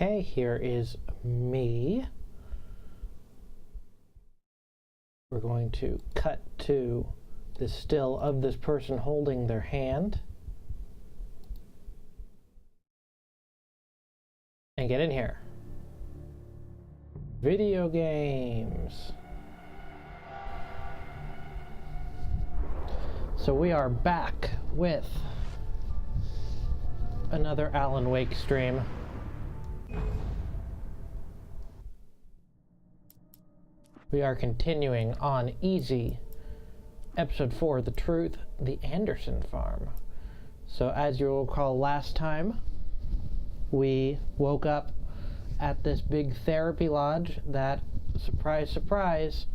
Okay, here is me. We're going to cut to the still of this person holding their hand. And get in here. Video games. So we are back with another Alan Wake stream. We are continuing on Easy, Episode 4, The Truth, the Anderson Farm. So as you will recall last time, we woke up at this big therapy lodge that, surprise, surprise,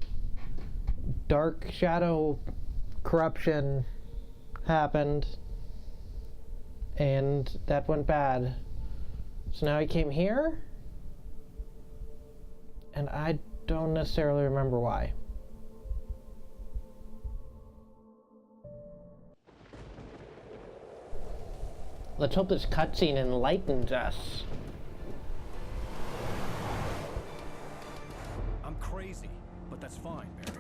dark shadow corruption happened, and that went bad. So now I came here, and I don't necessarily remember why. Let's hope this cutscene enlightens us. I'm crazy, but that's fine, Barry.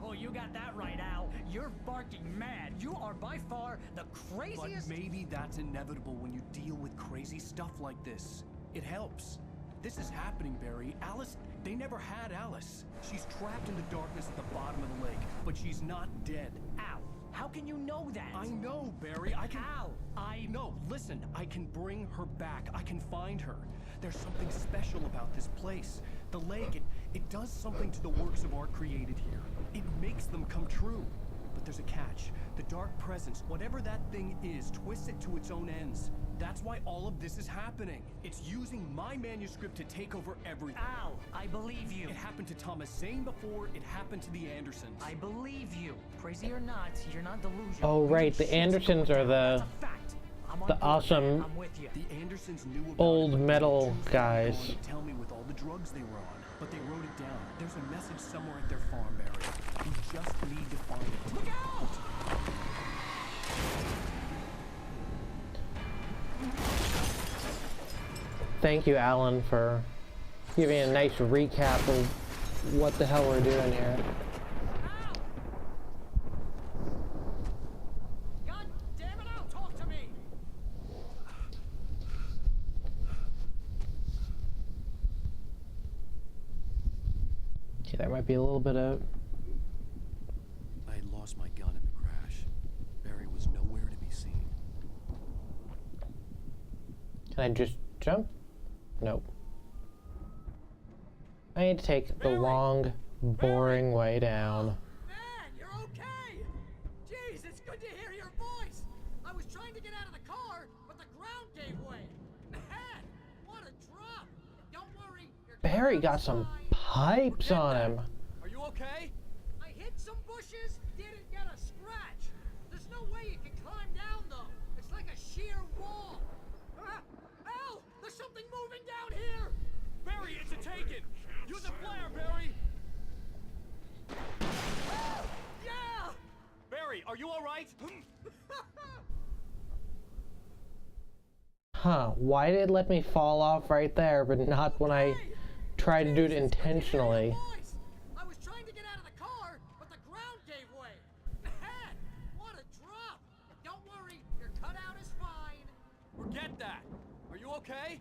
Oh, you got that right, Al. You're barking mad. You are by far the craziest... But maybe that's inevitable when you deal with crazy stuff like this. It helps. This is happening, Barry. Alice, they never had Alice. She's trapped in the darkness at the bottom of the lake, but she's not dead. Al, how can you know that? I know, Barry. I can... Al, No, listen. I can bring her back. I can find her. There's something special about this place. The lake, it does something to the works of art created here. It makes them come true. But there's a catch. The dark presence, whatever that thing is, twists it to its own ends. That's why all of this is happening. It's using my manuscript to take over everything. Al, I believe you. It happened to Thomas Zane before, it happened to the Andersons. I believe you. Crazy or not, you're not delusional. Oh right, the Andersons are the awesome I'm with you. The Andersons knew about old it, but metal they guys. didn't tell me with all the drugs they were on, but they wrote it down. There's a message somewhere at their farm, Barry. You just need to find it. Look out! Thank you, Alan, for giving a nice recap of what the hell we're doing here. God damn it, Al, talk to me. Okay, that might be a little bit of... I had lost my gun in the crash. Barry was nowhere to be seen. Can I just jump? Nope. I need to take the long, boring way down. Man, you're okay. Jeez, it's good to hear your voice. I was trying to get out of the car, but the ground gave way. Man, what a drop. Don't worry. Barry got some pipes on him. Are you okay? I hit some bushes, didn't get a scratch. There's no way you can climb down, though. It's like a sheer wall. Al, there's something moving down here. Barry, it's a taken! Use a flare, Barry! Yeah! Barry, are you alright? Huh, why did it let me fall off right there, but not when I tried to do it intentionally? I was trying to get out of the car, but the ground gave way. Man, what a drop! Don't worry, your cutout is fine. Forget that! Are you okay?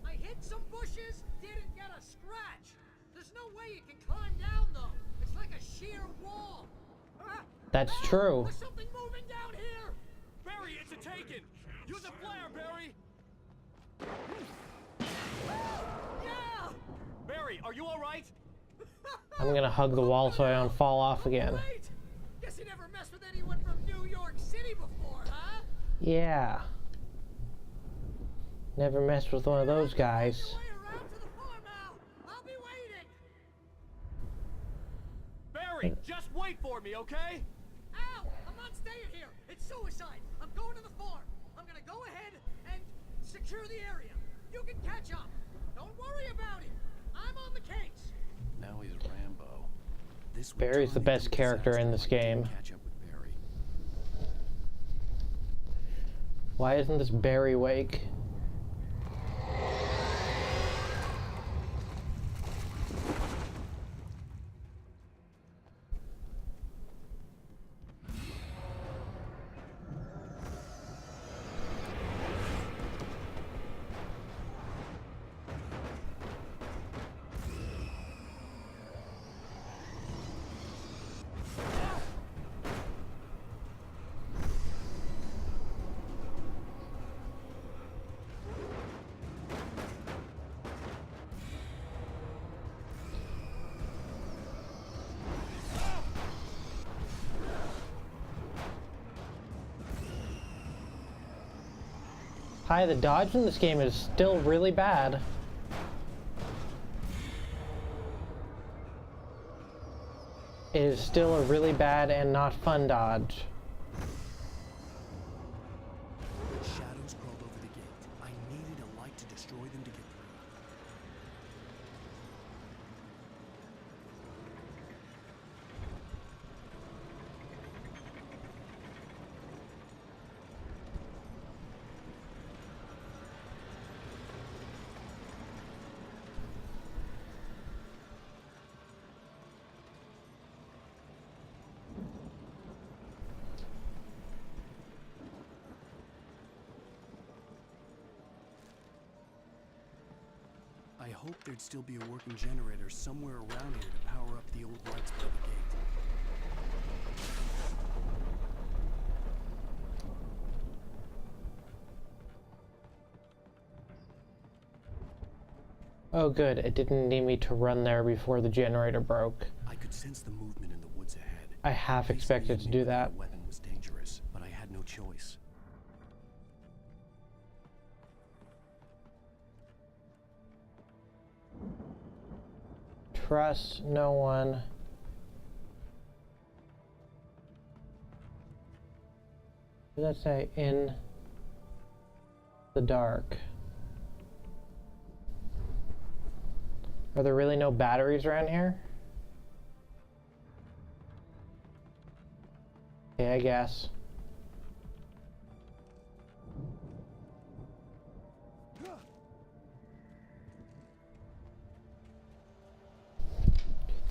I hit some bushes, didn't get a scratch. There's no way you can climb down, though. It's like a sheer wall. That's true. There's something moving down here. Barry, it's a taken! Use a flare, Barry! Yeah! Barry, are you alright? I'm gonna hug the wall so I don't fall off again. Great! Guess you never messed with anyone from New York City before, huh? Yeah. Never messed with one of those guys. Way around to the farm, Al. I'll be waiting. Barry, just wait for me, okay? Al, I'm not staying here. It's suicide. I'm going to the farm. I'm gonna go ahead and secure the area. You can catch up. Don't worry about it. I'm on the case. Now he's Rambo. This would Barry's the turn best into a character in disaster this if I didn't game. catch up with Barry. Why isn't this Barry Wake? Hi, the dodge in this game is still really bad. It is still a really bad and not fun dodge. Shadows crawled over the gate. I needed a light to destroy them to get through. I hoped there'd still be a working generator somewhere around here to power up the old lights by the gate. Oh good, it didn't need me to run there before the generator broke. I could sense the movement in the woods ahead. I half expected to do that. The weapon was dangerous, but I had no choice. Trust no one. What did that say? In the dark. Are there really no batteries around here? Okay, I guess.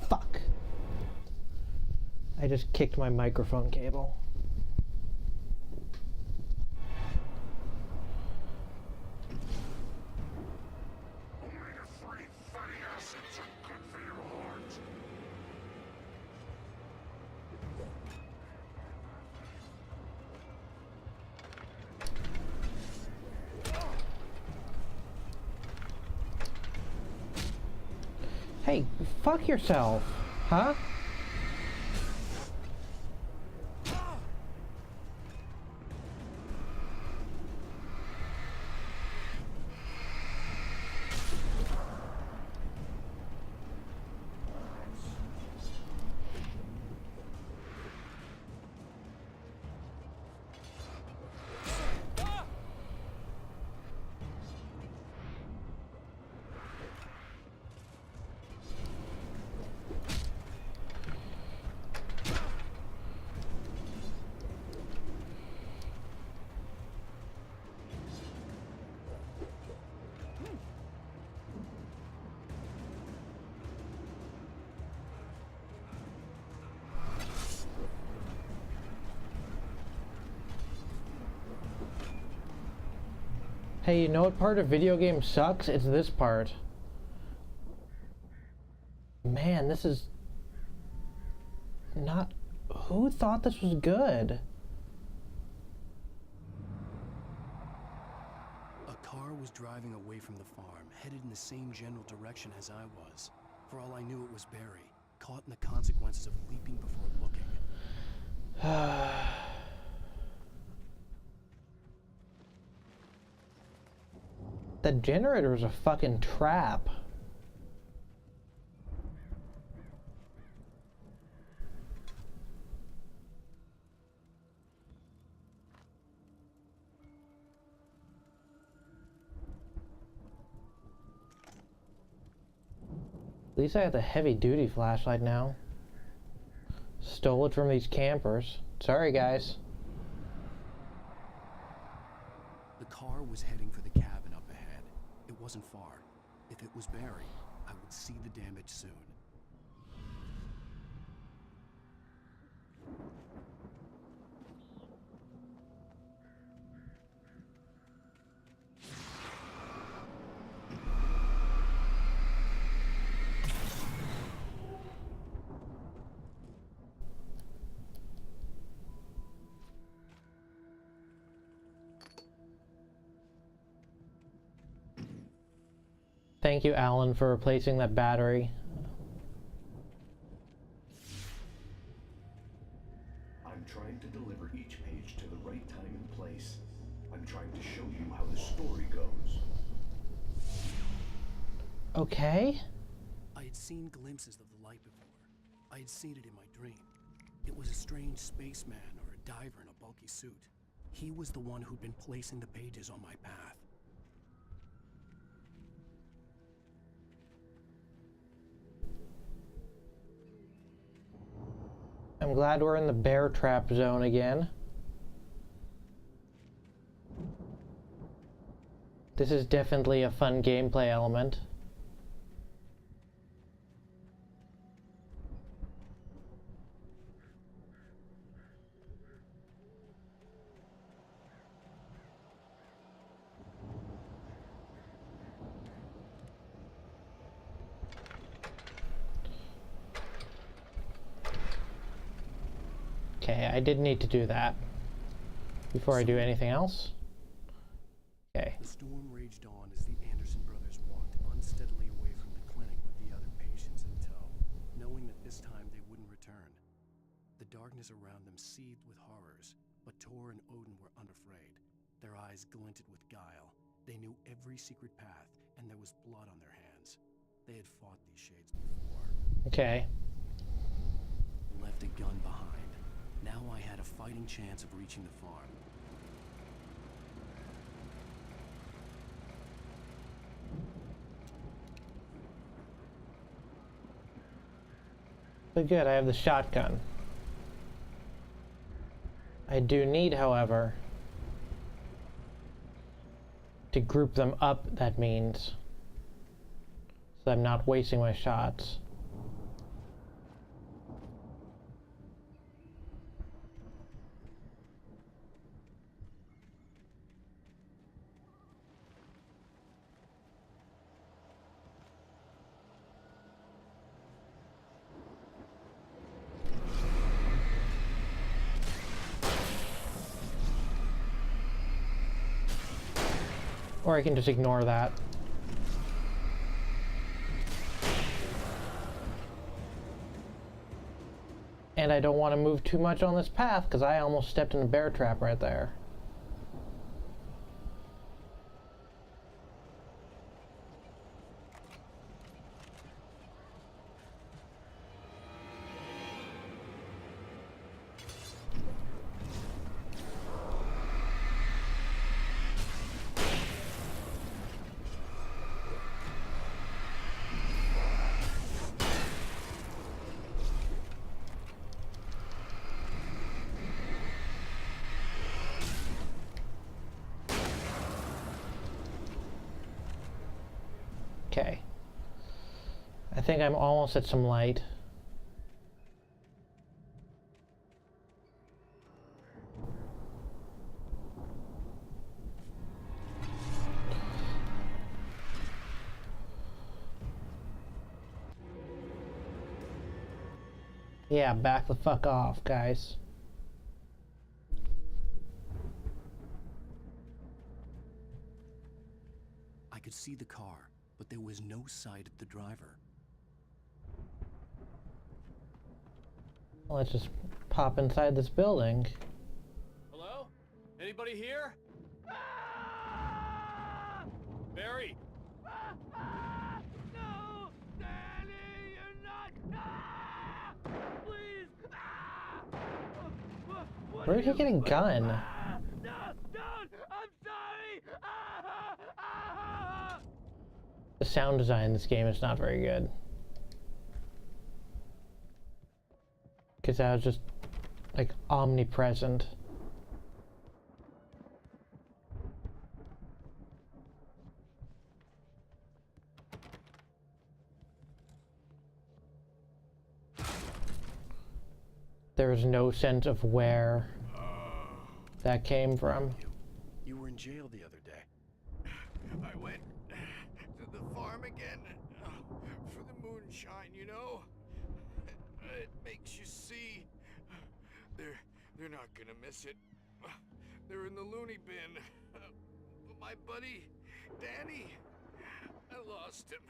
Fuck. I just kicked my microphone cable. Hey, fuck yourself, huh? Hey, you know what part of video games sucks? It's this part. Man, this is not... Who thought this was good? A car was driving away from the farm, headed in the same general direction as I was. For all I knew, it was Barry, caught in the consequences of leaping before looking. That generator was a fucking trap. At least I have the heavy-duty flashlight now. Stole it from these campers. Sorry, guys. The car was heading for the cabin up ahead. It wasn't far. If it was Barry, I would see the damage soon. Thank you, Alan, for replacing that battery. I'm trying to deliver each page to the right time and place. I'm trying to show you how the okay? I had seen glimpses of the light before. I had seen it in my dream. It was a strange spaceman or a diver in a bulky suit. He was the one who'd been placing the pages on my path. I'm glad we're in the bear trap zone again. This is definitely a fun gameplay element. Okay, I did need to do that before I do anything else. Okay. The storm raged on as the Anderson brothers walked unsteadily away from the clinic with the other patients in tow, knowing that this time they wouldn't return. The darkness around them seethed with horrors, but Tor and Odin were unafraid. Their eyes glinted with guile. They knew every secret path, and there was blood on their hands. They had fought these shades before. Okay. Left a gun behind. Now I had a fighting chance of reaching the farm. But good, I have the shotgun. I do need, however, to group them up, that means. So I'm not wasting my shots. Or I can just ignore that. And I don't want to move too much on this path because I almost stepped in a bear trap right there. Okay. I think I'm almost at some light. Yeah, back the fuck off, guys. I could see the car, but there was no sight of the driver. Let's just pop inside this building. Hello? Anybody here? Barry! No! Danny, you're not! Please! Where did he get a gun? No! Don't! I'm sorry! The sound design in this game is not very good. Because I was just, like, omnipresent. There was no sense of where that came from. You were in jail the other day. I went to the farm again for the moonshine, you know? It makes you see. They're not gonna miss it. They're in the loony bin. But my buddy, Danny, I lost him.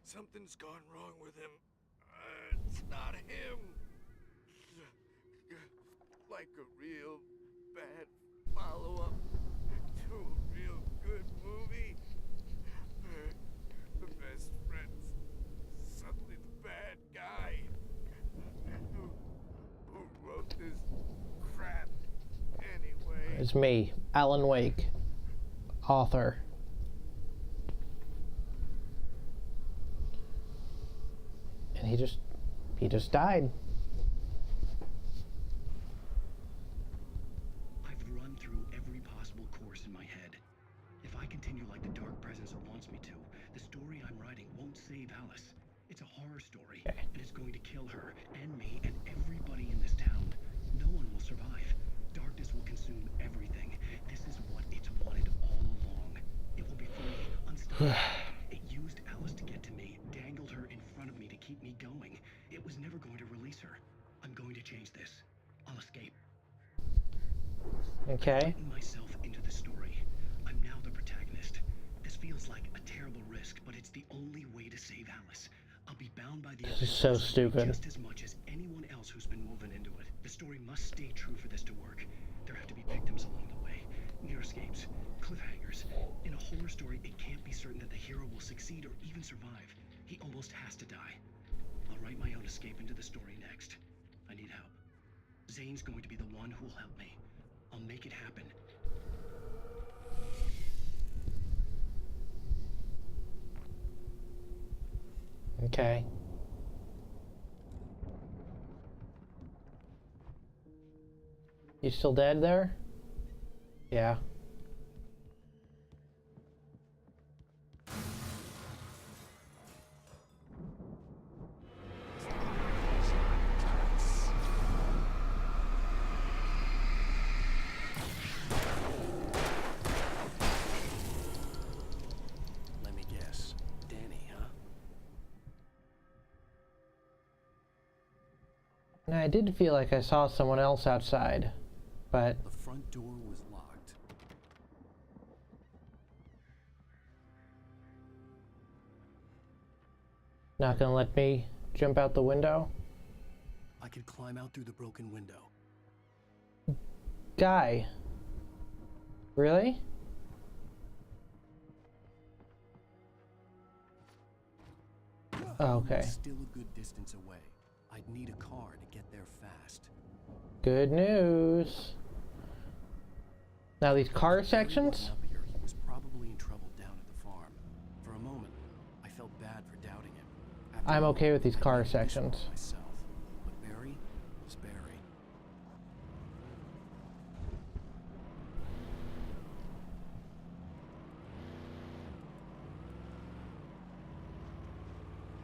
Something's gone wrong with him. It's not him. Like a real bad follow-up to a real good movie. The best It's me, Alan Wake, author. And he just died. I've run through every possible course in my head. If I continue like the Dark Presence wants me to, the story I'm writing won't save Alice. It's a horror story, Okay. and it's going to kill her, and me, and everybody in this town. No one will survive. Darkness will consume everything. This is what it's wanted all along. It will be free, unstoppable. It used Alice to get to me, dangled her in front of me to keep me going. It was never going to release her. I'm going to change this. I'll escape. Okay. I've written myself into the story. I'm now the protagonist. This feels like a terrible risk, but it's the only way to save Alice. I'll be bound by the This is so events stupid. just as much as anyone else who's been woven into it. The story must stay true for this to work. There have to be victims along the way, near escapes, cliffhangers. In a horror story, it can't be certain that the hero will succeed or even survive. He almost has to die. I'll write my own escape into the story next. I need help. Zane's going to be the one who will help me. I'll make it happen. Okay. You still dead there? Yeah. Let me guess. Danny, huh? Now, I did feel like I saw someone else outside, but The front door was locked. not gonna let me jump out the window. I could climb out through the broken window. Guy. Really? Oh, okay. I'm still a good distance away. I'd need a car to get there fast. Good news. Now these car sections? Up here, he was probably in trouble down at the farm. For a moment, I felt bad for doubting him. After I'm all, okay with these I car made this all sections. myself. But Barry was Barry.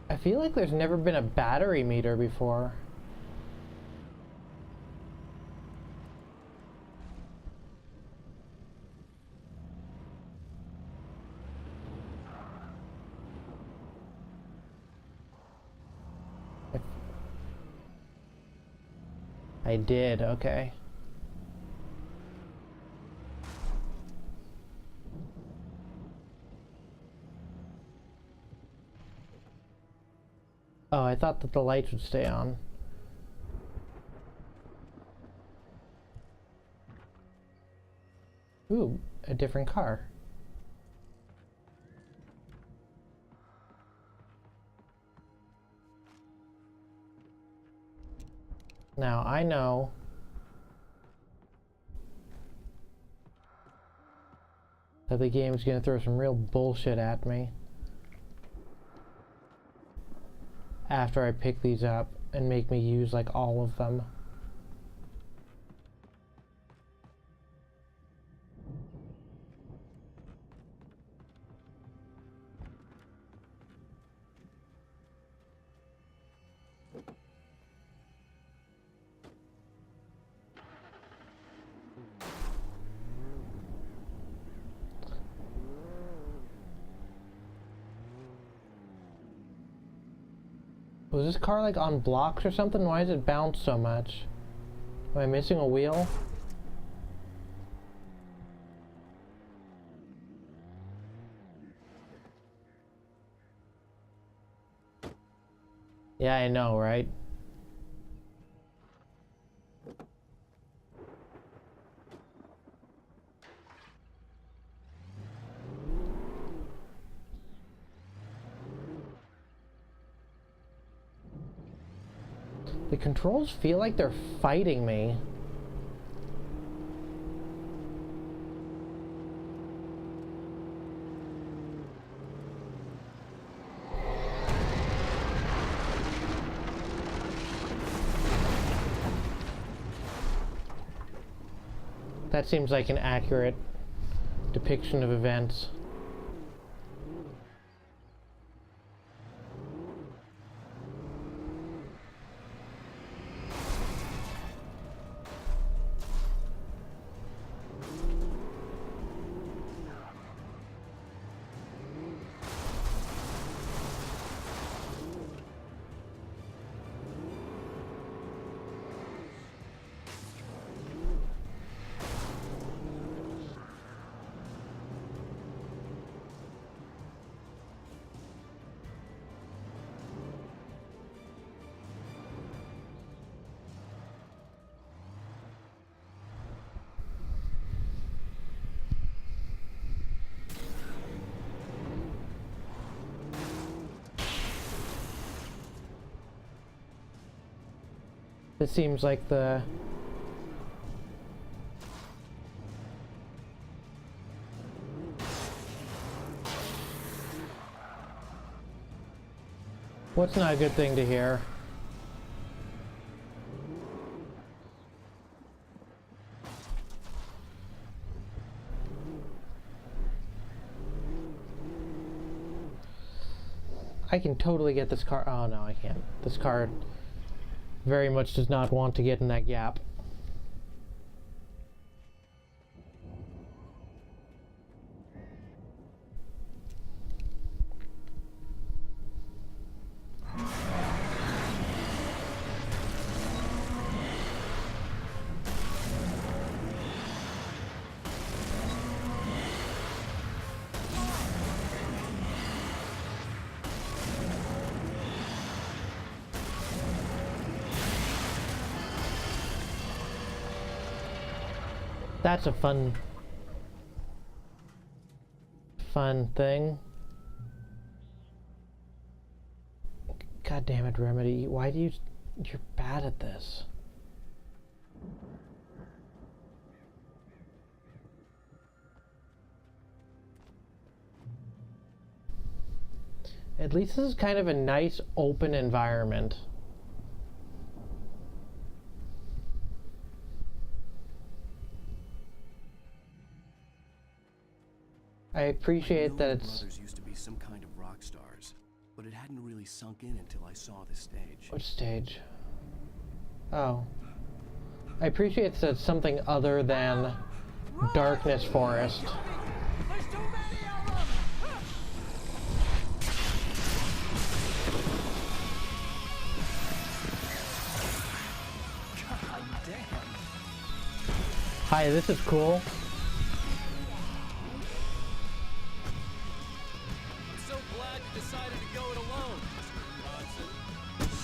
I feel like there's never been a battery meter before. I did, okay. Oh, I thought that the lights would stay on. Ooh, a different car. Now, I know that the game's gonna throw some real bullshit at me after I pick these up and make me use like all of them. Was this car like on blocks or something? Why does it bounce so much? Am I missing a wheel? Yeah, I know, right? The controls feel like they're fighting me. That seems like an accurate depiction of events. It seems like the what's not a good thing to hear? I can totally get this car. Oh no, I can't. This car very much does not want to get in that gap. That's a fun thing. God damn it, Remedy. Why do you're bad at this. At least this is kind of a nice open environment. I appreciate that it's... brothers used to be some kind of rock stars, but it hadn't really sunk in until I saw this stage. Which stage? Oh. I appreciate that it's something other than Darkness Forest. There's too many of them! God damn. Hi, this is cool. I'm so glad you decided to go it alone, Mr. Bronson.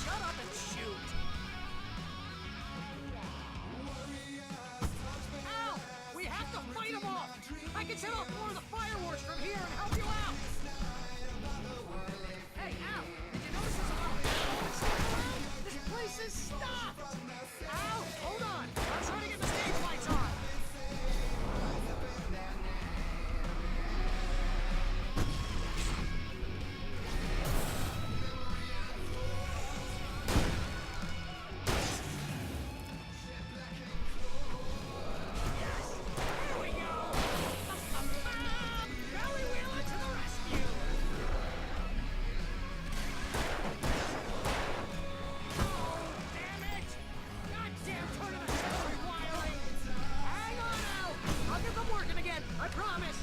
Shut up and shoot! Al! We have to fight them off! I can set off more of the fireworks from here and help you out! Hey, Al! Did you notice there's a lot of people sitting around? This place is stopped! Al! Hold on! I'm trying to get the stage lights on! There we go! Belly Wheeler to the rescue! Oh, damn it! Goddamn turn of the century wiring! Hang on now! I'll get them working again, I promise!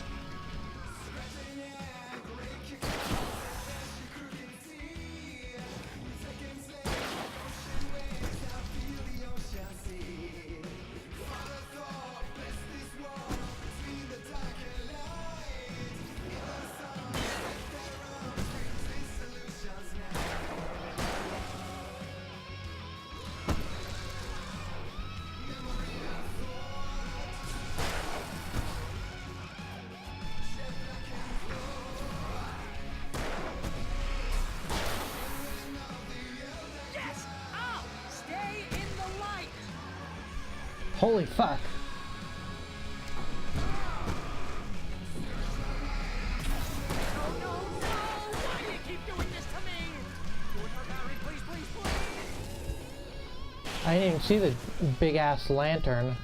Yes! Al! Stay in the light! Holy fuck. No, no, no! Why do you keep doing this to me? Do it for Barry, please, please, please! I didn't even see the big ass lantern.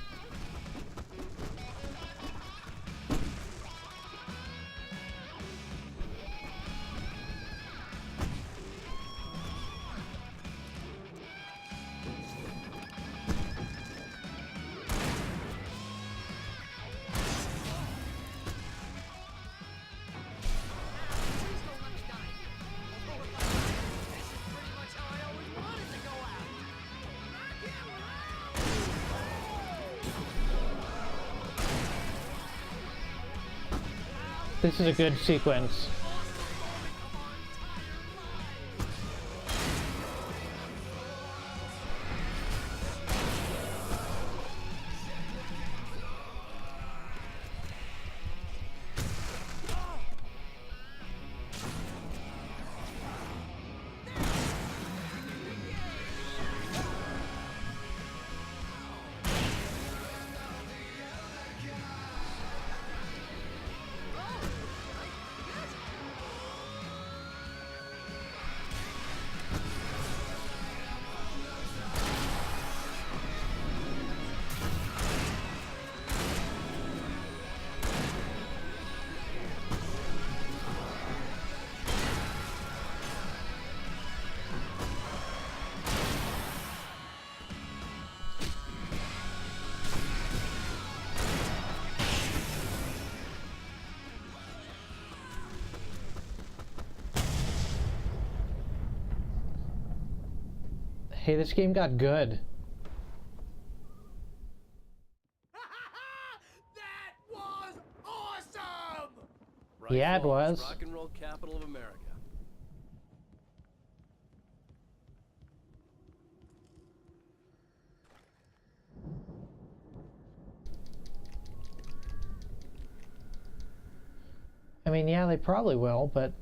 This is a good sequence. Hey, this game got good. That was awesome! Yeah, it Falls, was. rock and roll capital of America. I mean, yeah, they probably will, but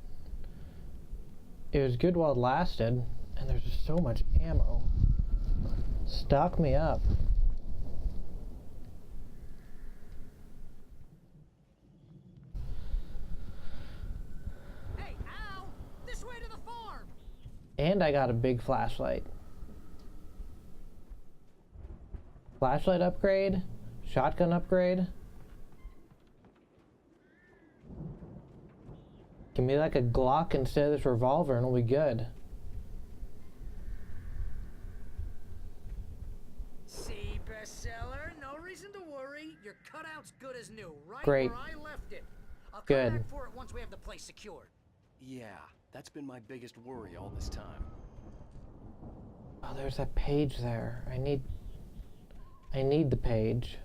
it was good while it lasted, and there's just so much ammo. Stock me up. Hey, Al! This way to the farm! And I got a big flashlight. Flashlight upgrade, shotgun upgrade. Give me like a Glock instead of this revolver and it'll be good. See, bestseller? No reason to worry. Your cutout's good as new, right Great. where I left it. I'll come Good. back for it once we have the place secured. Yeah, that's been my biggest worry all this time. Oh, there's that page there. I need the page.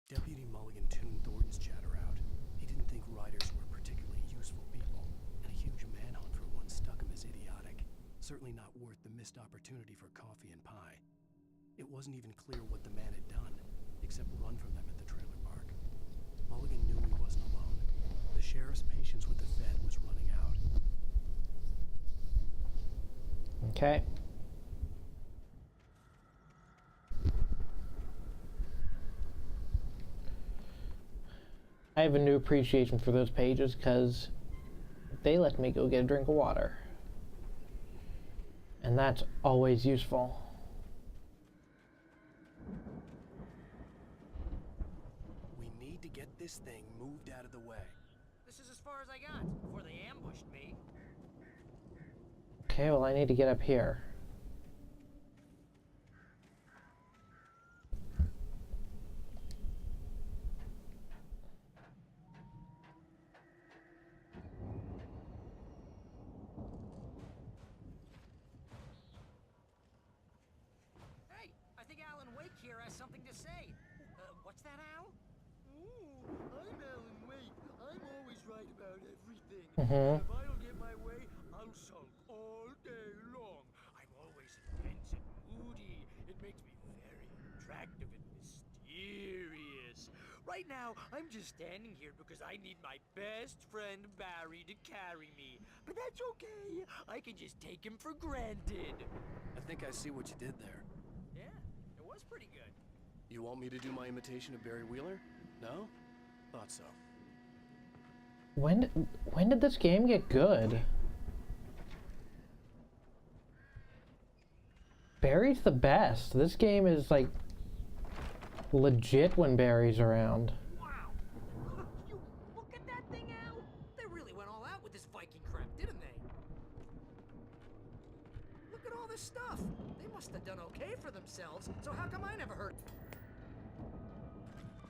Deputy Mulligan tuned Thornton's chatter out. He didn't think riders were particularly useful people, and a huge manhunt for one stuck him as idiotic. Certainly not worth the missed opportunity for coffee and pie. It wasn't even clear what the man had done, except run from them at the trailer park. Mulligan knew he wasn't alone. The sheriff's patience with the Fed was running out. Okay. I have a new appreciation for those pages because they let me go get a drink of water. And that's always useful. We need to get this thing moved out of the way. This is as far as I got before they ambushed me. Okay, well I need to get up here. Hey, I think Alan Wake here has something to say. What's that, Al? Ooh, I'm Alan Wake. I'm always right about everything. Mm-hmm. If I don't get my way, I'm sunk all day long. I'm always intense and moody. It makes me very attractive and mysterious. Right now, I'm just standing here because I need my best friend Barry to carry me. But that's okay. I can just take him for granted. I think I see what you did there. Yeah, it was pretty good. You want me to do my imitation of Barry Wheeler? No? Thought so. When did this game get good? Barry's the best. This game is like legit when Barry's around. Wow! You look at that thing, Al! They really went all out with this Viking crap, didn't they? Look at all this stuff. They must have done okay for themselves, so how come I never heard?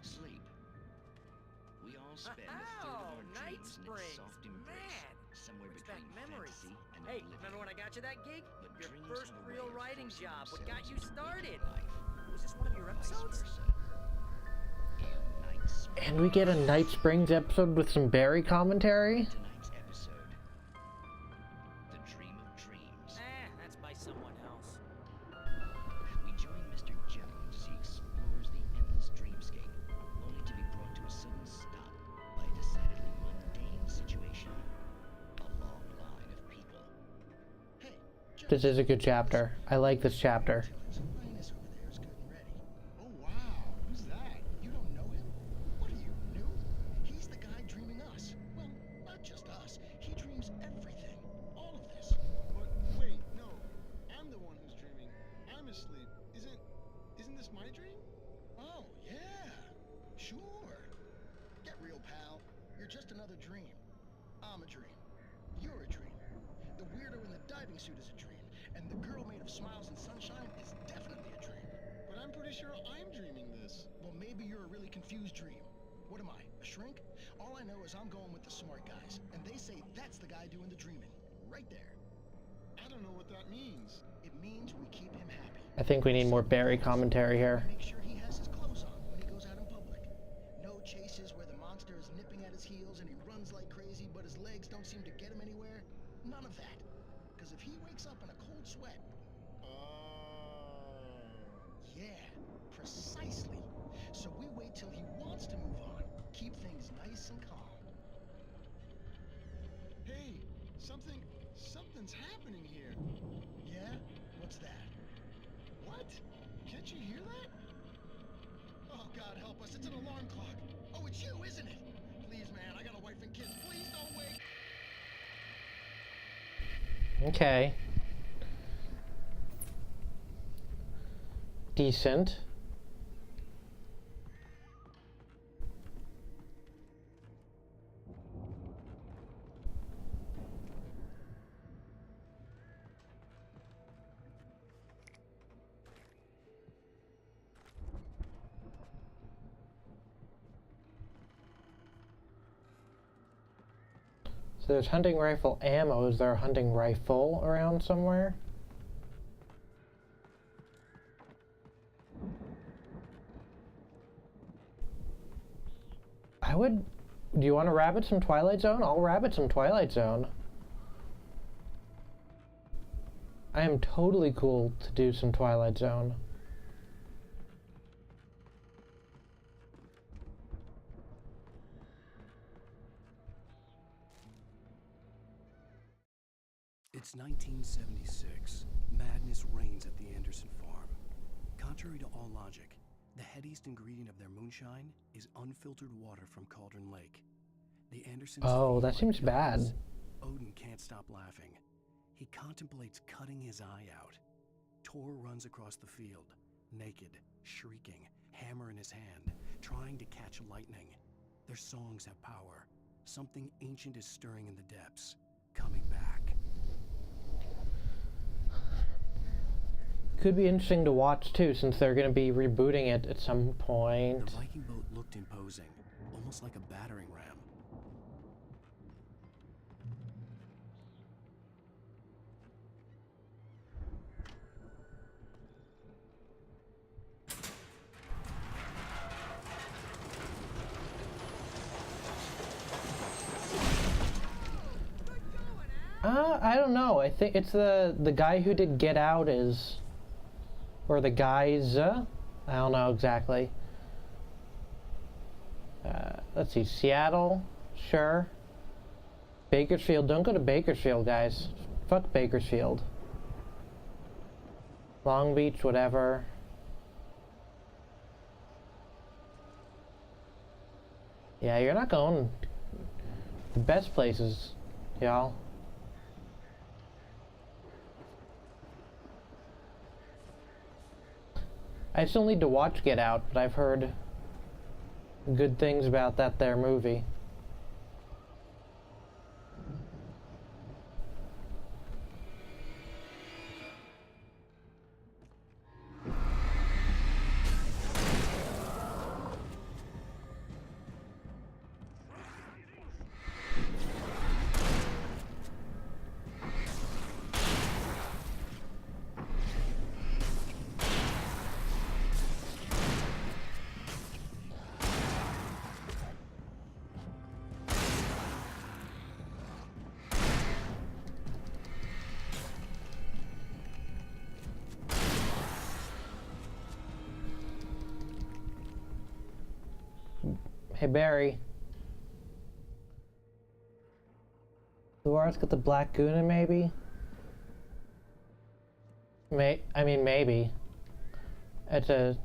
Sleep. We all spend a third of Oh, our Night dreams in its Springs. soft embrace. Man, somewhere Brings back between memories. fantasy and Hey, oblivion. remember when I got you that gig? But Your dreams first have a way real of writing forcing job. What themselves got you into started? life, Was this one of your vice episodes? versa. In Night Springs. And we get a Night Springs episode with some Barry commentary. Tonight's episode, The Dream of Dreams. That's by someone else. We join Mr. Jones as he explores the endless dreamscape, only to be brought to a sudden stop by a decidedly mundane situation. A long line of people. Hey, This is a good chapter. I like this chapter. Linus over there is good and ready. Oh wow, who's that? You don't know him? What are you, new? He's the guy dreaming us. Well, not just us. He dreams everything. All of this. But wait, no. I'm the one who's dreaming. I'm asleep. Isn't this my dream? Oh, yeah. Sure. Get real, pal. You're just another dream. I'm a dream. You're a dream. The weirdo in the diving suit is a dream. And the girl made of smiles and sunshine is definitely a dream. But I'm pretty sure I'm dreaming this. Well, maybe you're a really confused dream. What am I, a shrink? All I know is I'm going with the smart guys, and they say that's the guy doing the dreaming. Right there. I don't know what that means. It means we keep him happy. I think we need more Barry commentary here. Make sure he has his clothes on when he goes out in public. No chases where the monster is nipping at his heels and he runs like crazy, but his legs don't seem to get him anywhere. None of that. Because if he wakes up in a cold sweat, yeah, precisely. So we wait till he wants to move on. Keep things nice and calm. Hey, something's happening here. Yeah? What's that? What? Can't you hear that? Oh, God help us. It's an alarm clock. Oh, it's you, isn't it? Please, man, I got a wife and kids. Please don't wake. Okay. Decent. So there's hunting rifle ammo. Is there a hunting rifle around somewhere? I would... Do you want to rabbit some Twilight Zone? I'll rabbit some Twilight Zone. I am totally cool to do some Twilight Zone. It's 1976. Madness reigns at the Anderson farm. Contrary to all logic, the headiest ingredient of their moonshine is unfiltered water from Cauldron Lake. The Andersons Oh, feel that like seems villains. bad. Odin can't stop laughing. He contemplates cutting his eye out. Tor runs across the field, naked, shrieking, hammer in his hand, trying to catch lightning. Their songs have power. Something ancient is stirring in the depths, coming back. Could be interesting to watch too, since they're going to be rebooting it at some point. The Viking boat looked imposing, almost like a battering ram. I don't know. I think it's the guy who did Get Out is, or the guys. I don't know exactly. Let's see, Seattle, sure. Bakersfield, don't go to Bakersfield, guys. Fuck Bakersfield. Long Beach, whatever. Yeah, you're not going the best places, y'all. I still need to watch Get Out, but I've heard good things about that there movie. Hey, Barry. Laura's got the Black Guna, maybe? Maybe. It's a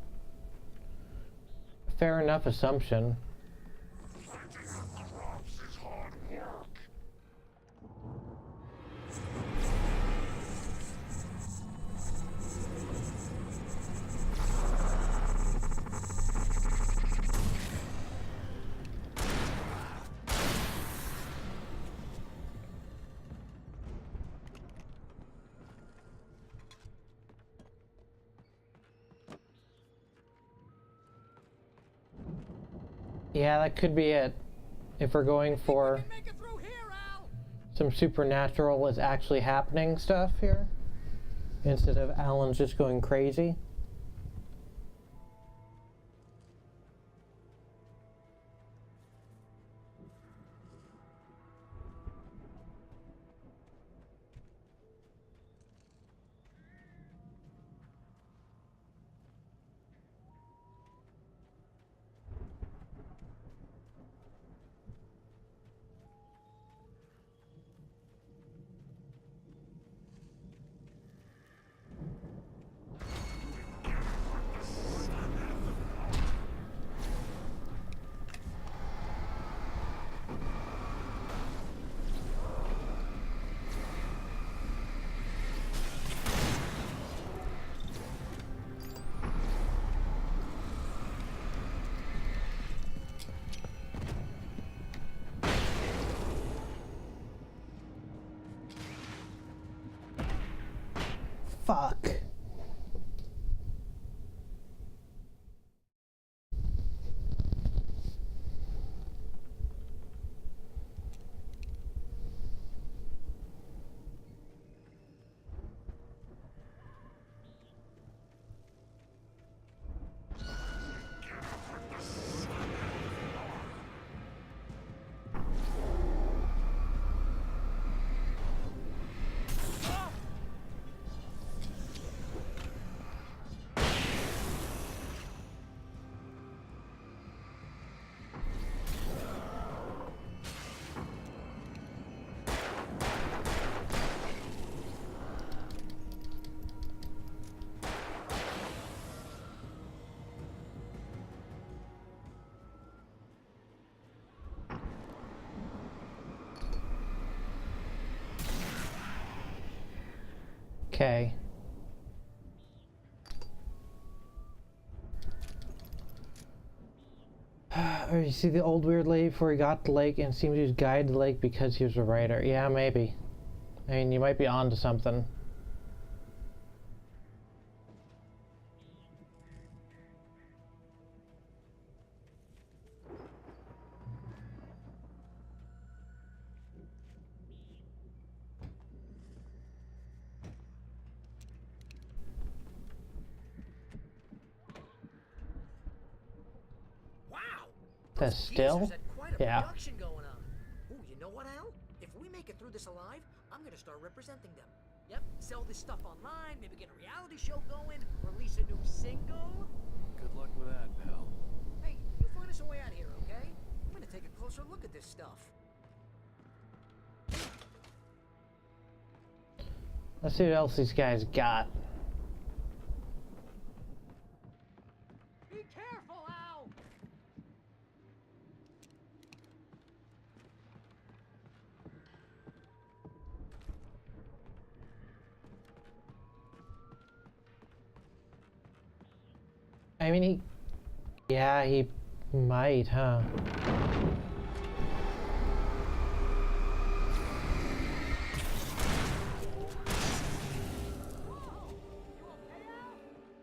fair enough assumption. Yeah, that could be it. If we're going for Make it through here, Al. some supernatural is actually happening stuff here, instead of Alan's just going crazy. Fuck. Okay. Or you see the old weird lady before he got the lake and seemed to just guide the lake because he was a writer. Yeah, maybe. I mean, you might be onto something. That's still? Yeah. Going on. Ooh, you know what, Al? If we make it through this alive, I'm gonna start representing them. Yep, sell this stuff online, maybe get a reality show going, release a new single. Good luck with that, pal. Hey, you find us a way out here, okay? I'm gonna take a closer look at this stuff. Let's see what else these guys got. Be careful, Al! I mean, yeah, he might, huh?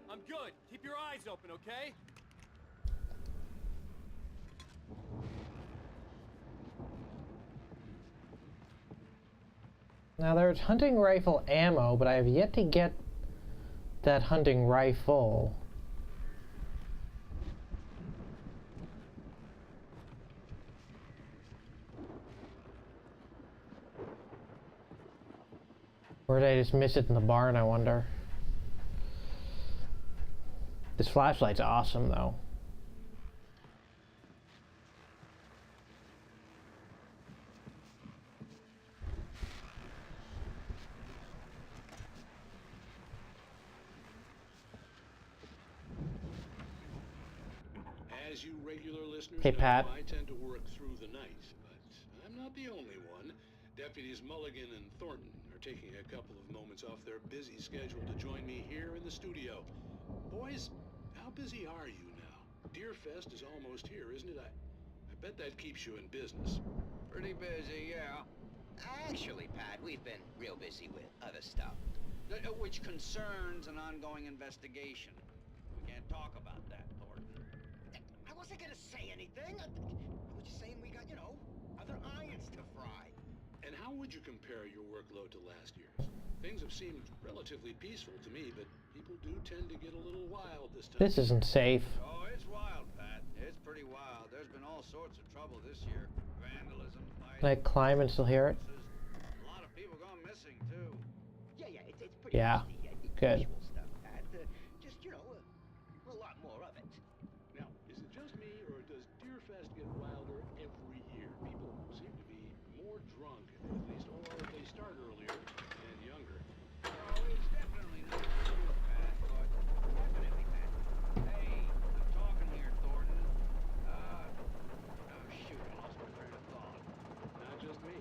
I'm good. Keep your eyes open, okay? Now there's hunting rifle ammo, but I have yet to get that hunting rifle. Or did I just miss it in the barn, I wonder? This flashlight's awesome, though. As you regular listeners Hey, know, Pat. I tend to work through the night, but I'm not the only one. Deputies Mulligan and Thornton are taking a couple of moments off their busy schedule to join me here in the studio. Boys, how busy are you now? Deerfest is almost here, isn't it? I bet that keeps you in business. Pretty busy, yeah. Actually, Pat, we've been real busy with other stuff, which concerns an ongoing investigation. We can't talk about that, Thornton. I wasn't gonna say anything. I was just saying we got, other irons to fry. And how would you compare your workload to last year's? Things have seemed relatively peaceful to me, but people do tend to get a little wild this time. This isn't safe. Oh, it's wild, Pat. It's pretty wild. There's been all sorts of trouble this year. Vandalism, fighting. Can I climb and still hear it? A lot of people gone missing, too. Yeah, it's pretty Yeah. Good. usual stuff, Pat. Just, a lot more of it. Now, is it just me, or does Deerfest get wilder every year? People seem to be more drunk, at least, or they start earlier and younger. Oh, it's definitely not true, Pat, but definitely, Pat. Hey, I'm talking here, Thornton. Oh, shoot, I lost my train of thought. Not just me.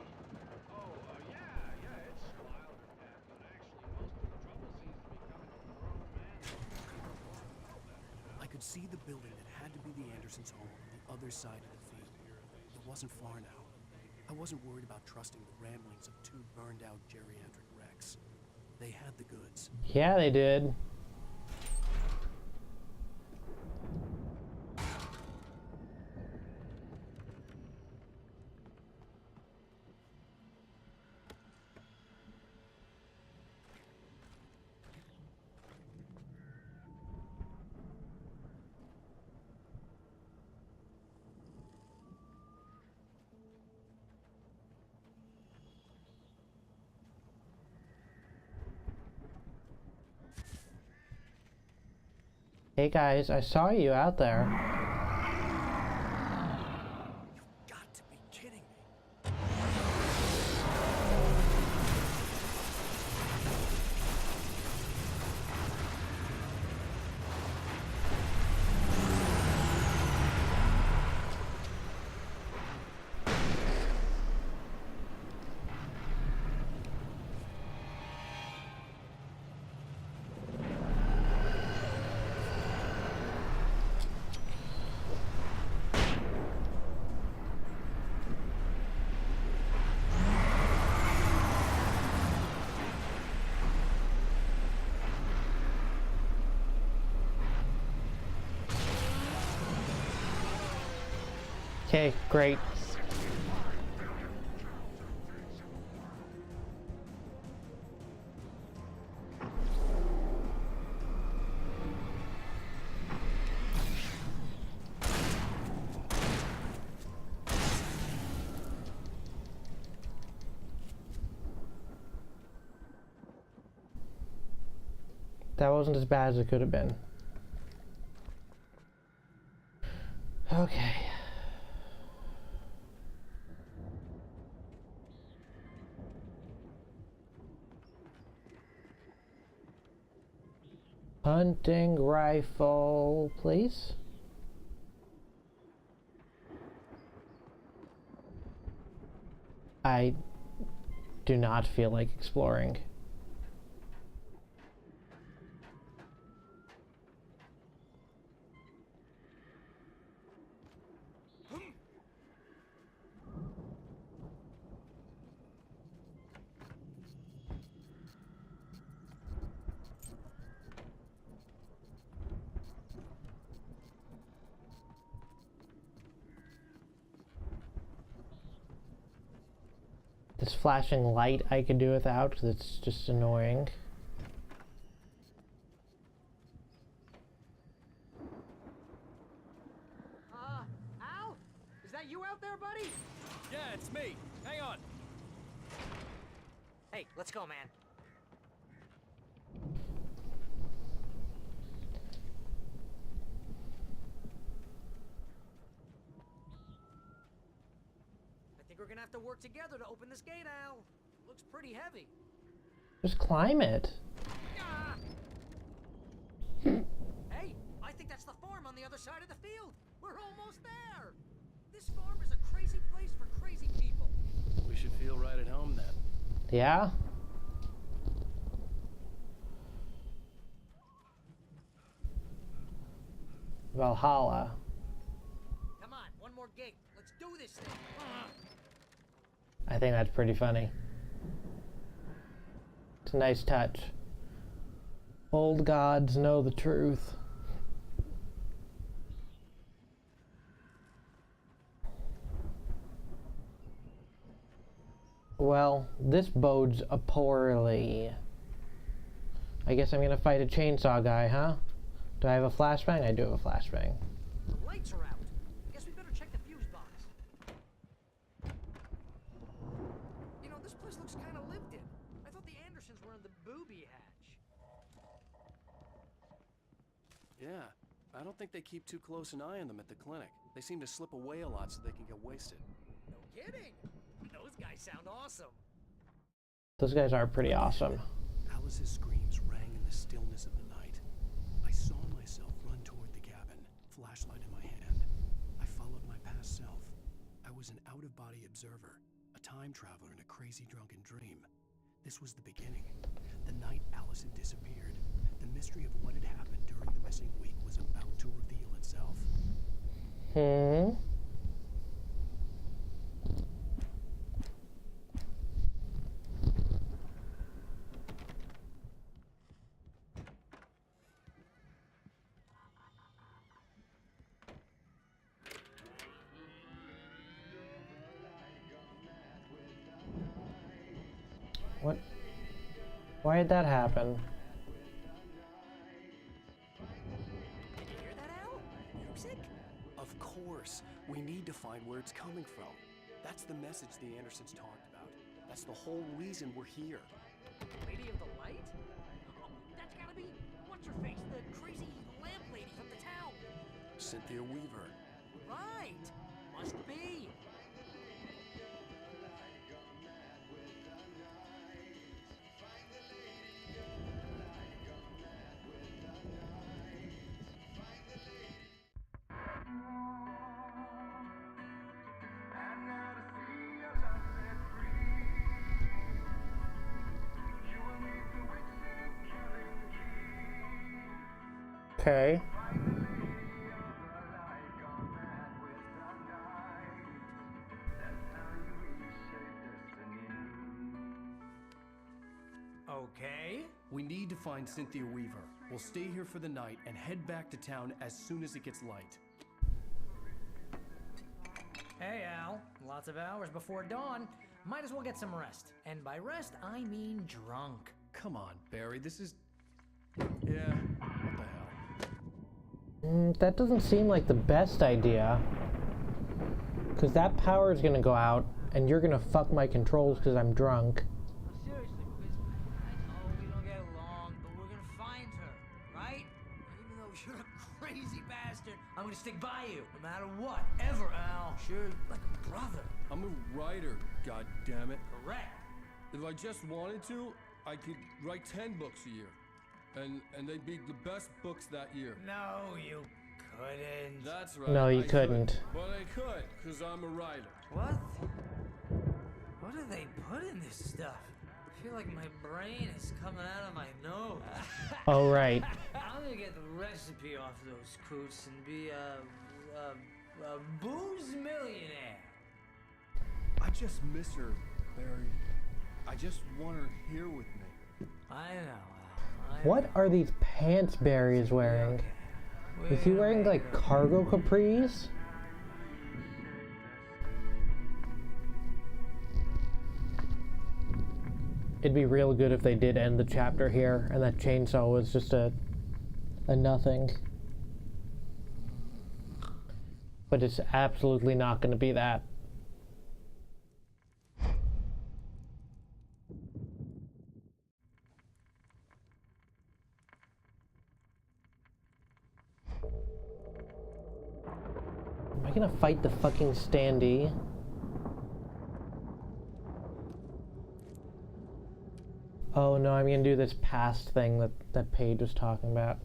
Oh, yeah, it's wilder, Pat, but actually, most of the trouble seems to be coming from our own man. I could see the building that had to be the Andersons' home on the other side of the field. It wasn't far now. I wasn't worried about trusting the ramblings of two burned-out geriatric wrecks. They had the goods. Yeah, they did. Hey guys, I saw you out there. You've got to be kidding me. Okay, great. That wasn't as bad as it could have been. Okay. Hunting rifle, please. I do not feel like exploring. This flashing light I could do without because it's just annoying. Al? Is that you out there, buddy? Yeah, it's me. Hang on. Hey, let's go, man. I think we're gonna have to work together to open this gate, Al. Looks pretty heavy. Just climb it. Ah! Hey, I think that's the farm on the other side of the field. We're almost there! This farm is a crazy place for crazy people. We should feel right at home then. Yeah? Valhalla. Come on, one more gate. Let's do this thing. I think that's pretty funny. It's a nice touch. Old gods know the truth. Well, this bodes poorly. I guess I'm gonna fight a chainsaw guy, huh? Do I have a flashbang? I do have a flashbang. The lights are out. Guess we better check the fuse box. You know, this place looks kind of lived in. I thought the Andersons were in the booby hatch. Yeah, I don't think they keep too close an eye on them at the clinic. They seem to slip away a lot so they can get wasted. No kidding. Those guys sound awesome. Those guys are pretty awesome. Alice's screams rang in the stillness of the night. I saw myself run toward the cabin, flashlight in my hand. I followed my past self. I was an out-of-body observer, a time traveler in a crazy drunken dream. This was the beginning. The night Allison disappeared. The mystery of what had happened during the missing week was about to reveal itself. What? Why did that happen? Did you hear that, Al? Music? Of course. We need to find where it's coming from. That's the message the Andersons talked about. That's the whole reason we're here. Lady of the Light? Oh, that's gotta be... What's-her-face? The crazy lamp lady from the town. Cynthia Weaver. Right. Must be. Okay. Okay. We need to find Cynthia Weaver. We'll stay here for the night and head back to town as soon as it gets light. Hey, Al. Lots of hours before dawn. Might as well get some rest. And by rest, I mean drunk. Come on, Barry, this is... Yeah, what the hell? That doesn't seem like the best idea. Because that power is going to go out, and you're going to fuck my controls because I'm drunk. Seriously, because I know we don't get along, but we're gonna find her, right? And even though you're a crazy bastard, I'm gonna stick by you, no matter what, ever, Al. Sure, like a brother. I'm a writer, goddammit. Correct. If I just wanted to, I could write 10 books a year. And they'd be the best books that year. No, you couldn't. That's right. No, you I couldn't. Could, but I could, because I'm a writer. What? What do they put in this stuff? I feel like my brain is coming out of my nose. Oh, right. I'm gonna get the recipe off those coots and be a booze millionaire. I just miss her, Barry. I just want her here with me. I know. What are these pants Barry is wearing? Is he wearing like cargo capris? It'd be real good if they did end the chapter here and that chainsaw was just a nothing. But it's absolutely not going to be that. Am I gonna fight the fucking standee? Oh no, I'm gonna do this past thing that Paige was talking about.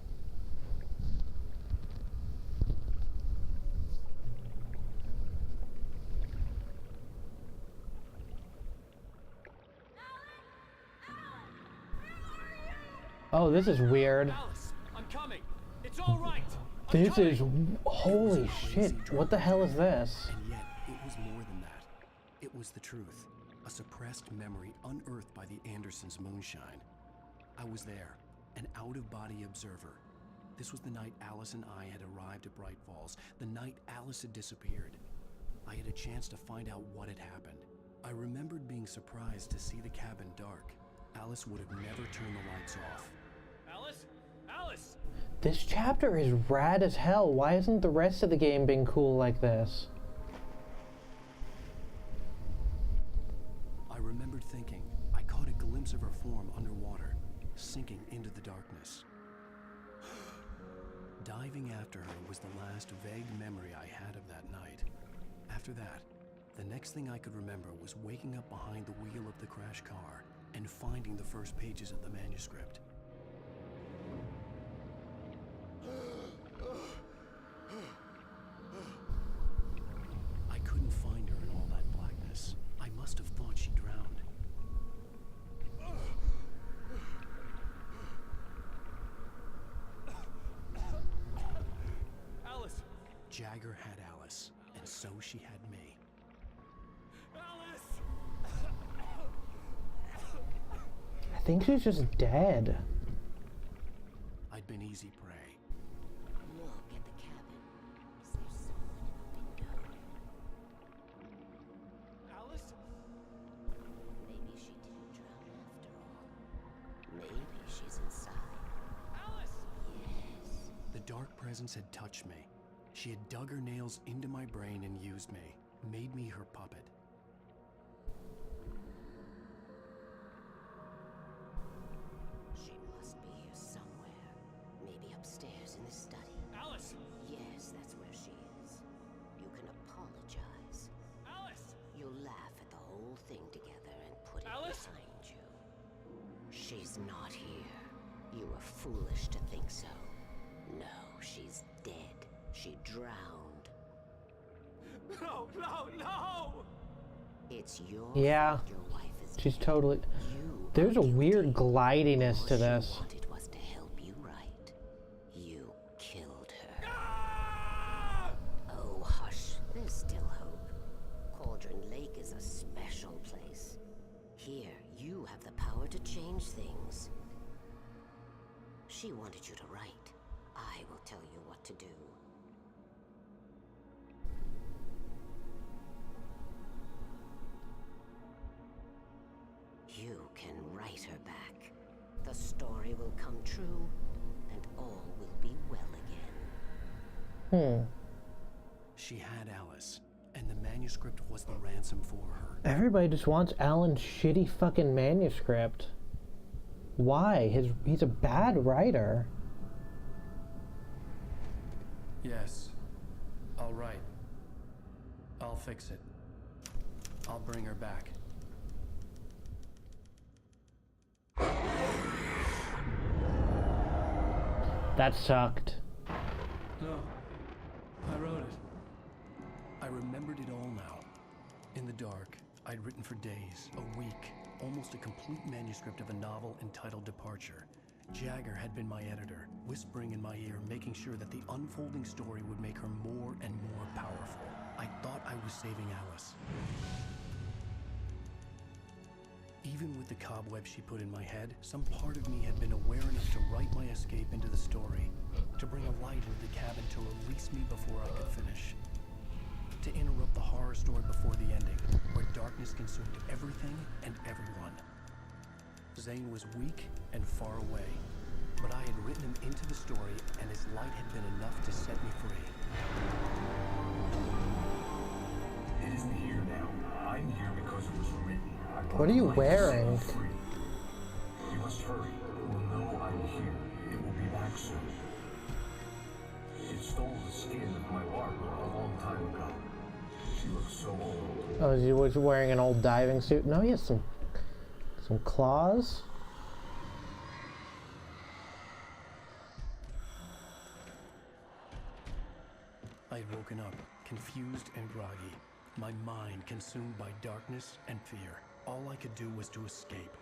Oh, this is weird. Alice, I'm coming. It's all right. This is... Holy shit. What the hell is this? And yet, it was more than that. It was the truth. A suppressed memory unearthed by the Andersons' moonshine. I was there, an out-of-body observer. This was the night Alice and I had arrived at Bright Falls, the night Alice had disappeared. I had a chance to find out what had happened. I remembered being surprised to see the cabin dark. Alice would have never turned the lights off. Alice? Alice! This chapter is rad as hell. Why isn't the rest of the game being cool like this? I remembered thinking. I caught a glimpse of her form underwater, sinking into the darkness. Diving after her was the last vague memory I had of that night. After that, the next thing I could remember was waking up behind the wheel of the crash car and finding the first pages of the manuscript. I couldn't find her in all that blackness. I must have thought she drowned. Alice! Jagger had Alice, and so she had me. Alice! I think she's just dead. I'd been easy prey. Look at the cabin. Is there someone in the window? Alice? Maybe she didn't drown after all. Maybe she's inside. Alice! Yes. The dark presence had touched me. She had dug her nails into my brain and used me, made me her puppet. She must be here somewhere. Maybe upstairs in the study. Alice! Yes, that's where she is. You can apologize. Alice! You'll laugh at the whole thing together and put it Alice? behind you. She's not here. You were foolish to think so. No, she's dead. She drowned. No, no, no! It's your Yeah. fault your wife is She's dead. totally... You There's a are weird guilty. glidiness to All this. she wanted was to help you right. You killed her. Ah! Oh, hush. There's still hope. Cauldron Lake is a special place. Here, you have the power to change things. She wanted you to write. I will tell you what to do. You can write her back. The story will come true, and all will be well again. She had Alice, and the manuscript was the ransom for her. Everybody just wants Alan's shitty fucking manuscript. Why? He's a bad writer. Yes. I'll write. I'll fix it. I'll bring her back. That sucked. No. I wrote it. I remembered it all now. In the dark, I'd written for days, a week, almost a complete manuscript of a novel entitled Departure. Jagger had been my editor, whispering in my ear, making sure that the unfolding story would make her more and more powerful. I thought I was saving Alice. Even with the cobweb she put in my head, some part of me had been aware enough to write my escape into the story, to bring a light into the cabin to release me before I could finish. To interrupt the horror story before the ending, where darkness consumed everything and everyone. Zane was weak and far away, but I had written him into the story, and his light had been enough to set me free. It isn't here now. I'm here because it was written. What are you wearing? Free. You must hurry. We'll know I'm here. It will be back soon. It stole the skin of my larva a long time ago. She looks so old. Oh, is he was wearing an old diving suit? No, he has some claws. I had woken up, confused and groggy, my mind consumed by darkness and fear. All I could do was to escape.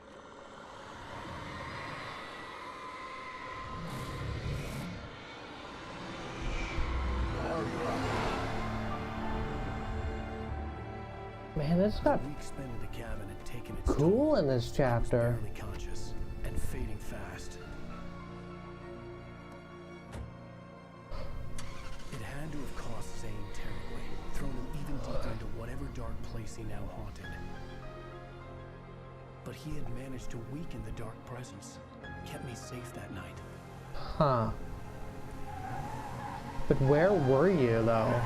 Man, this got A week spent in the cabin had taken its cool toll. in this chapter. Barely conscious and fading fast. It had to have cost Zane terribly, thrown him even deeper into whatever dark place he now haunted. But he had managed to weaken the dark presence, kept me safe that night. Huh. But where were you, though?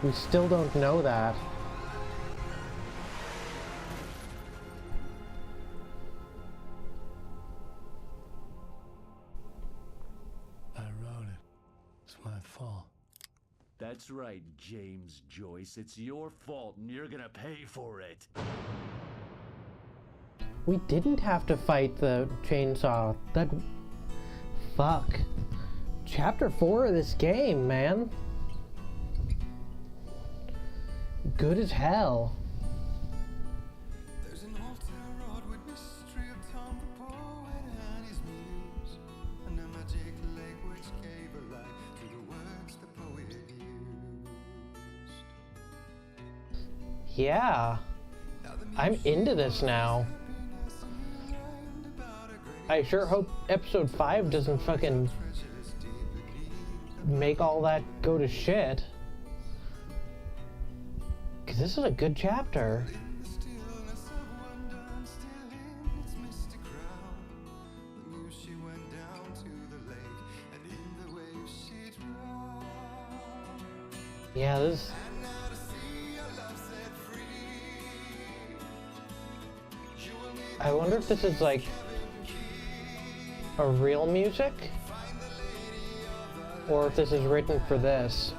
We still don't know that. I wrote it. It's my fault. That's right, James Joyce. It's your fault, and you're gonna pay for it. We didn't have to fight the chainsaw. That... Fuck. Chapter 4 of this game, man. Good as hell. There's an altar wrought with mystery of Tom the poet and his muse, and a magic lake which gave a light to the words the poet used. Yeah. I'm into this now. I sure hope episode 5 doesn't fucking make all that go to shit. Cause this is a good chapter. Yeah, this... I wonder if this is like a real music or if this is written for this.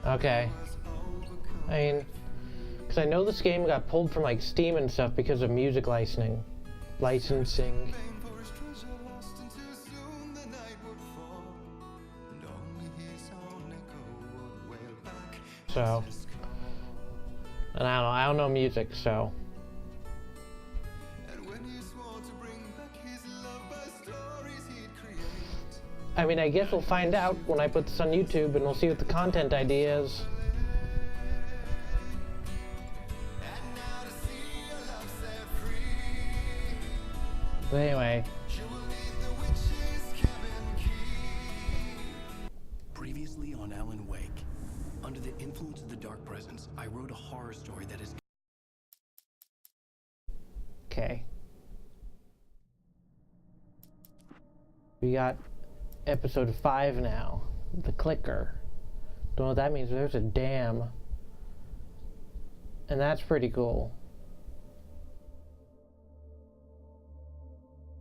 Okay. I mean, because I know this game got pulled from like Steam and stuff because of music licensing. So, and I don't know music, so. I mean, I guess we'll find out when I put this on YouTube and we'll see what the content idea is. But anyway. Previously on Alan Wake, under the influence of the dark presence, I wrote a horror story that is... Okay. We got episode 5 now. The clicker. Don't know what that means, but there's a dam. And that's pretty cool.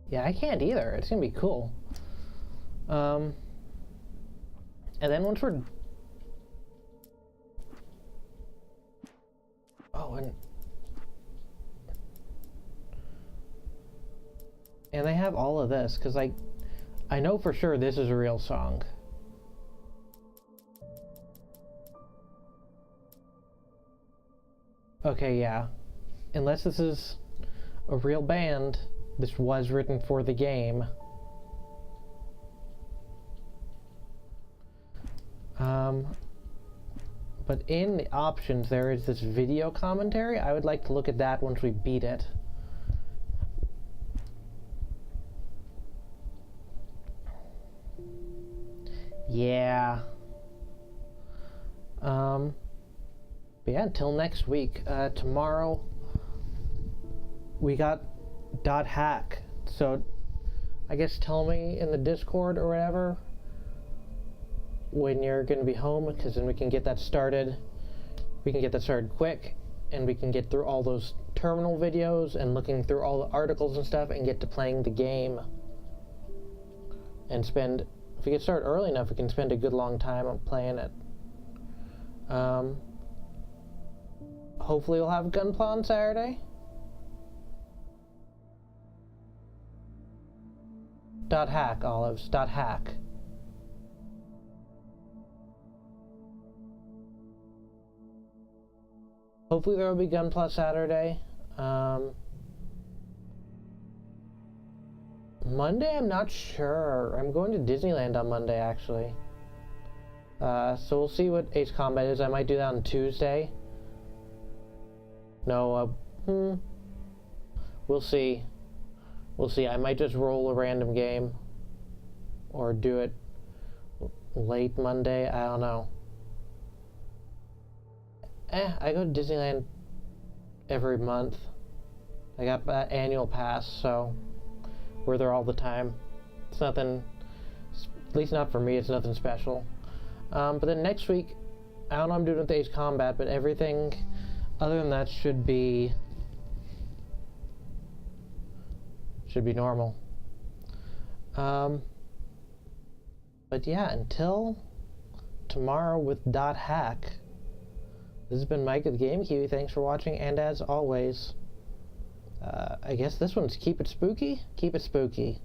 Yeah, I can't either. It's gonna be cool. And then once we're... Oh, and they have all of this, because like, I know for sure this is a real song. Okay, yeah. Unless this is a real band, this was written for the game. But in the options there is this video commentary. I would like to look at that once we beat it. Yeah. But yeah, until next week. Tomorrow we got .hack. So I guess tell me in the Discord or whatever when you're going to be home, because then we can get that started. We can get that started quick, and we can get through all those terminal videos and looking through all the articles and stuff and get to playing the game. And spend, if we get started early enough, we can spend a good long time on playing it. Hopefully we'll have Gunpla on Saturday. .hack, Olives. .hack. hopefully there will be Gunpla Saturday. Monday, I'm not sure. I'm going to Disneyland on Monday, actually. So we'll see what Ace Combat is. I might do that on Tuesday. No, we'll see. We'll see. I might just roll a random game. Or do it late Monday. I don't know. I go to Disneyland every month. I got an annual pass, so we're there all the time. It's nothing, at least not for me, it's nothing special. But then next week, I don't know what I'm doing with Ace Combat, but everything other than that should be normal. But yeah, until tomorrow with .hack, this has been Mike of the Game Kiwi. Thanks for watching, and as always, I guess this one's keep it spooky? Keep it spooky.